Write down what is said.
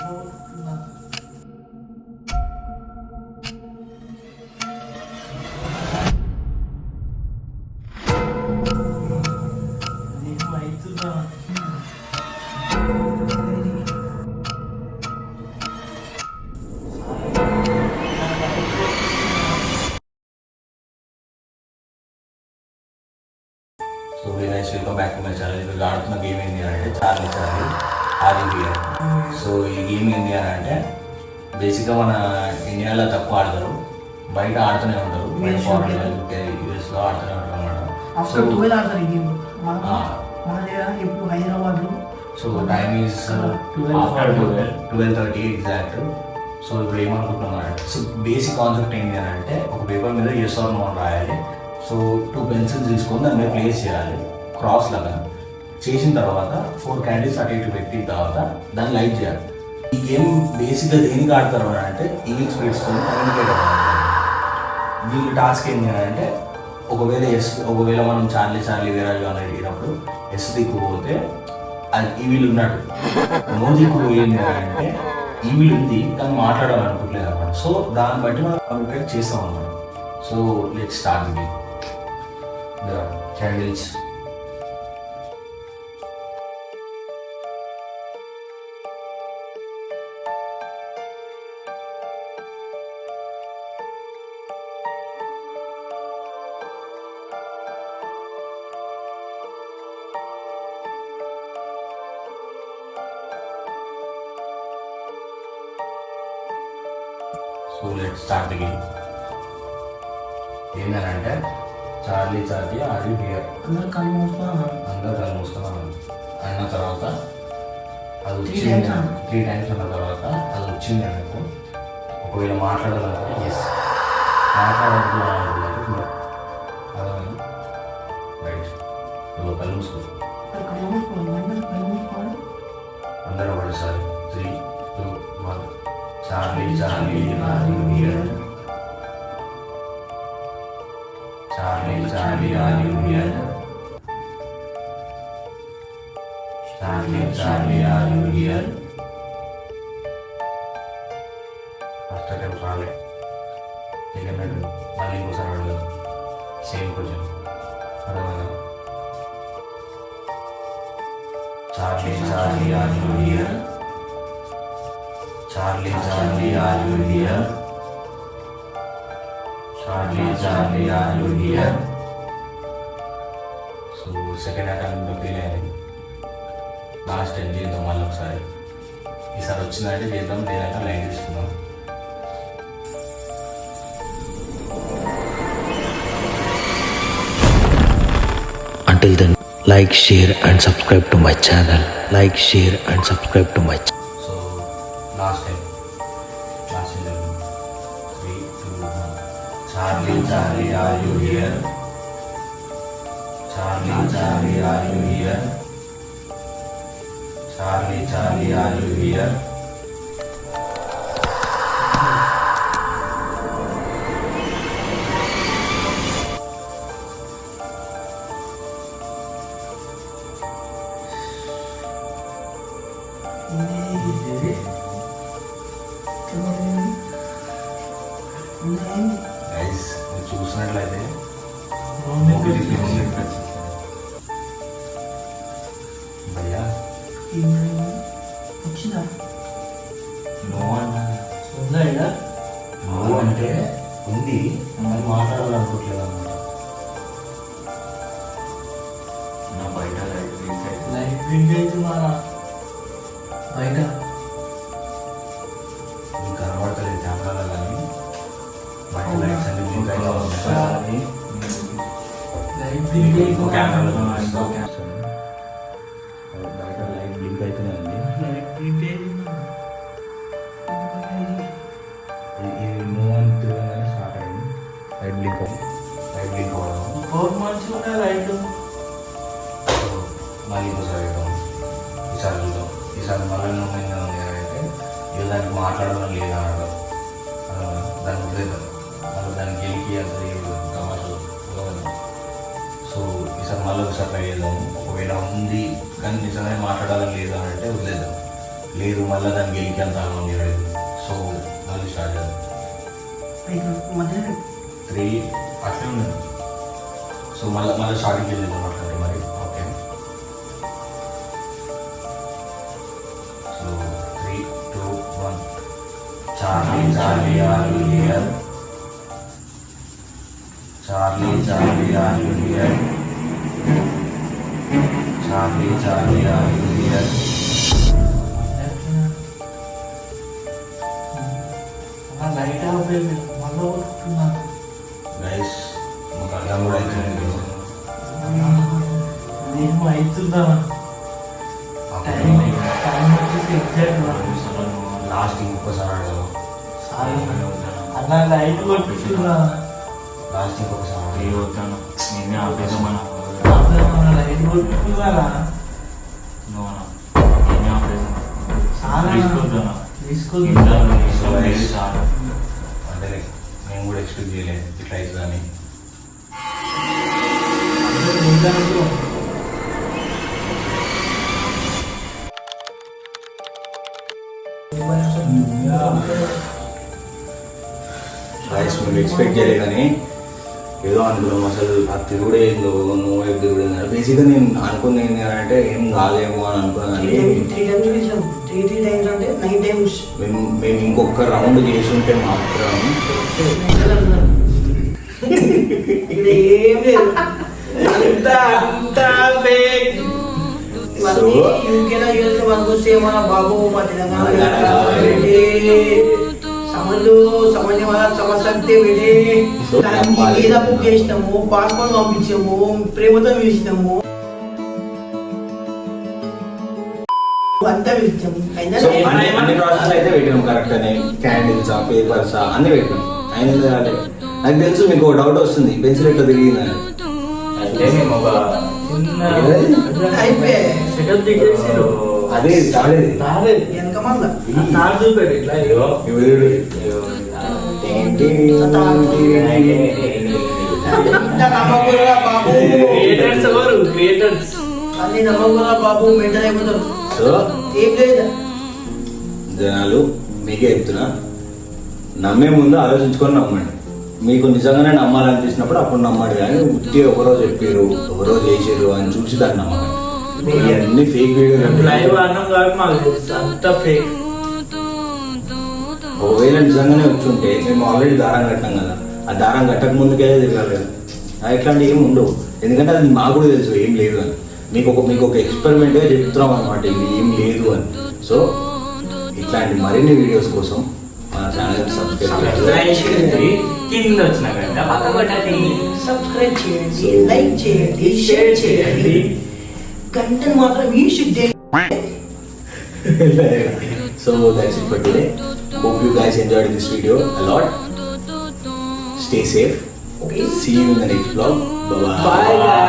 So guys, welcome back to my channel. ఇప్పుడు ఆడుతున్న game ఏంటి అంటే చార్లీ ఆర్ఈబిఆర్. సో ఈ గేమ్ ఏంటి అని అంటే బేసిక్గా మన ఇండియాలో తక్కువ ఆడతారు, బయట ఆడుతూనే ఉంటారు, బయట ఫారెన్లో యూఎస్లో ఆడుతూనే ఉంటారు అన్నమాట. So so time is after 12:30 exact. So ఇప్పుడు ఏమనుకుంటున్నాం అంటే, సో బేసిక్ కాన్సెప్ట్ ఏంటి అని అంటే ఒక పేపర్ మీద ఎస్ ఆర్ నో రాయాలి. సో 2 పెన్సిల్స్ తీసుకొని దాని మీద ప్లేస్ చేయాలి క్రాస్ లాగా. చేసిన తర్వాత 4 క్యాండిల్స్ అటు ఇటు పెట్టిన తర్వాత దాన్ని లైట్ చేయాలి. ఈ గేమ్ బేసిక్గా దేనికి ఆడతారు అని అంటే ఈవిల్ స్పిరిట్స్తో కమ్యూనికేట్ అవ్వాలి. వీళ్ళు టాస్క్ ఏంటి అని అంటే ఒకవేళ మనం చార్లీ వీరాజు అని అడిగినప్పుడు ఎస్ దిక్కుపోతే అది ఈవిల్ ఉన్నాడు, నో దిక్కుపోయింది అంటే ఈవిల్ ఉంది కానీ మాట్లాడాలనుకోవట్లేదు అనమాట. సో దాన్ని బట్టి మనం కమ్యూనికేట్ చేస్తాం అన్నమాట. So let's start the game. The candles. So let's start the game. ఏంటంటే చార్లీ ఆర్ యు హియర్, అందరూ కళ్ళు మూసుకున్నాను అన్న తర్వాత అది వచ్చింది 3 టైమ్స్ అన్న తర్వాత అది వచ్చింది అనుకో. ఒకవేళ మాట్లాడాలంటే ఎస్, మాట్లాడాలనుకున్నాను అర్థమైంది రైట్. కళ్ళు మూసుకో, అందరూ ఒకటిసారి 3, 2, 1. Charlie are you here, Charlie, are you here? Charlie, are you here? First attempt రాలే, సెకండ్ అటెంప్ట్ మళ్ళీ ఇంకోసారి అడగదు, సేమ్ క్వశ్చన్ అర్థమైందా? Charlie, are you here? Charlie, are you here? Charlie, are you here? So second attempt fail అయింది. Last time చేద్దాం మళ్ళీ ఒకసారి. ఈసారి వచ్చిందంటే చేద్దాం, లేదంటే లైన్ తీసుకుందాం. Until then, like, share and subscribe to my channel. Like, share and subscribe to my channel. So last time 3, 2, 1. Charlie, are you here? Charlie, are you here? Charlie, are you here? Guys చూసినట్లయితే భయ్యా వచ్చిందా? No అంటే ఉంది, అది మాట్లాడాలనుకోవట్లేదు అన్నమాట. నా బయట light print అవుతుందా బయట? మీకు కనబడతలేదు కెమెరాలో, కానీ బయట లైట్స్ అన్ని బ్లింక్ అయితే ఉన్నాయి. ఇంకో కెమెరాలో బయట లైట్ బ్లింక్ అయితేనే ఉంది. ఇది నో అని స్టార్ట్ అయింది. లైట్ బ్లింక్ అవ్వడం. 4 months ఉన్నాయి లైట్. మళ్ళీ ఇంకోసారి ఈసారి చూద్దాం. ఈసారి మళ్ళీ ఉంది అంటే ఇక దానికి మాట్లాడడం లేదా అనడం, దాన్ని వదిలేద్దాం. మళ్ళీ దానికి గెలికి అంత తమాషలు. సో ఈసారి మళ్ళీ ఒకసారి ట్రై చేద్దాం. ఒకవేళ ఉంది కానీ నిజంగానే మాట్లాడాలని లేదా అంటే వదిలేద్దాం. లేదు మళ్ళీ దానికి గెలికి అంత ఆగమని చేయలేదు. సో మళ్ళీ స్టార్ట్ చేద్దాం. మధ్యలో 3 అట్లే ఉన్నది. సో మళ్ళీ స్టార్టింగ్ వెళ్ళింది మాట్లాడి మరి. Okay, so 3, 2, 1. Charlie Charlie are you here? Charlie Charlie are you here? Charlie Charlie are you here? Light off అయింది మళ్ళీ కొట్టుకున్నాను. గైస్ మాకు అర్థం కూడా అవుతుంది. నేను అవుతుందా టైం వచ్చేసి ఎగ్జాక్ట్ లాస్ట్ ఇంకొకసారి ఆడదాం. అలా లైట్ కొట్టుకున్నా. లాస్ట్ ఇంకొకసారి నేనే ఆపేద్దామన్నా లైట్ కొట్టుకున్నారా? నేనే ఆపేద్దాం తీసుకుంటున్నా అంటే నేను కూడా ఎక్స్పెక్ట్ చేయలేదు ఇట్లా అవుతుందని. గైస్ మేము ఎక్స్పెక్ట్ చేయలేదు కానీ ఏదో అనుకున్నాం. అసలు ఆ తిరుగుడే ఏందో నువ్వు తిరుగుడే. బేసిక్గా నేను అనుకుంది ఏంటి అంటే ఏం కాలేము అని అనుకున్నాను. మేము ఇంకొక రౌండ్ చేసి ఉంటే మాత్రం బాబు మా తెలంగాణ సమస్య బుక్ చేసినాము, పాస్పోర్ట్ పంపించాము, ప్రేమతో పిలిచినాము, అంతా పిలిచాము. అన్ని ప్రాసెస్ అయితే పెట్టాము కరెక్ట్ అని. క్యాండిల్సా పేపర్సా అన్ని పెట్టాం. ఆయన నాకు తెలుసు మీకు ఒక డౌట్ వస్తుంది, పెన్సిల్ ఎట్లా తిరిగిందని. అంటే మేము ఒక సెకండ్ దిగేసారు. అదే రాలేదు. రాలేదు వెనక మళ్ళా తాడు చూపాడు ఇట్లా నమ్మకూడదా బాబు, క్రియేటర్స్ ఎవరు క్రియేటర్స్ అన్ని నమ్మకూడదా బాబు, మెంటల్ అయిపోతారు. సో ఏం లేదు జనాలు మీకే చెప్తున్నా, నమ్మే ముందు ఆలోచించుకొని నమ్మండి. మీకు నిజంగానే నమ్మాలనిపించినప్పుడు అప్పుడు నమ్మండి. కానీ ఉత్తి ఒకరోజు చెప్పారు ఒకరోజు చేసారు అని చూసి దాన్ని నమ్మకండి. ఇవన్నీ ఫేక్ వీడియోలు. లైవ్ అన్నం కాబట్టి మాకు తెలుసు అంత ఫేక్. ఒకవేళ నిజంగానే వచ్చి ఉంటే మేము ఆల్రెడీ దారం కట్టాం కదా, ఆ దారం కట్టక ముందుకెళ్ళే తిరగాలి కదా. ఇట్లాంటివి ఏమి ఉండవు. ఎందుకంటే అది మాకు కూడా తెలుసు ఏం లేదు అని. మీకు ఒక ఎక్స్పెరిమెంట్గా చెప్తున్నాం అనమాట, ఇది ఏం లేదు అని. సో ఇట్లాంటి మరిన్ని వీడియోస్ కోసం మన ఛానల్ సబ్స్క్రైబ్ చేయండి. కింద వచ్చిన కదా పక్క కొట్టండి. సబ్స్క్రైబ్ చేయండి, లైక్ చేయండి, షేర్ చేయండి. కంటెంట్ మాత్రం మీ should So that's it for today. Hope you guys enjoyed this video a lot. Stay safe. Okay. See you in the next vlog. Bye bye. Bye guys.